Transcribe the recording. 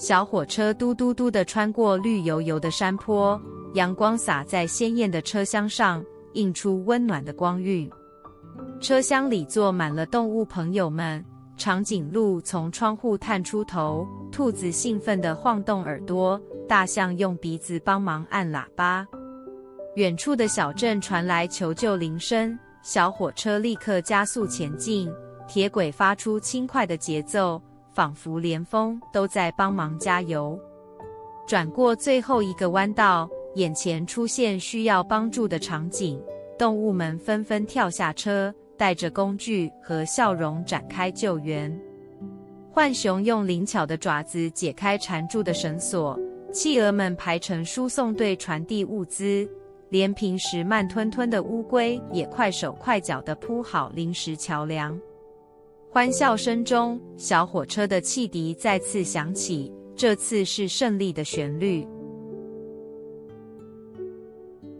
小火车嘟嘟嘟地穿过绿油油的山坡，阳光洒在鲜艳的车厢上，映出温暖的光晕。车厢里坐满了动物朋友们，长颈鹿从窗户探出头，兔子兴奋地晃动耳朵，大象用鼻子帮忙按喇叭。远处的小镇传来求救铃声，小火车立刻加速前进，铁轨发出轻快的节奏，仿佛连风都在帮忙加油。转过最后一个弯道，眼前出现需要帮助的场景，动物们纷纷跳下车，带着工具和笑容展开救援。浣熊用灵巧的爪子解开缠住的绳索，企鹅们排成输送队传递物资，连平时慢吞吞的乌龟也快手快脚地铺好临时桥梁。欢笑声中，小火车的汽笛再次响起，这次是胜利的旋律。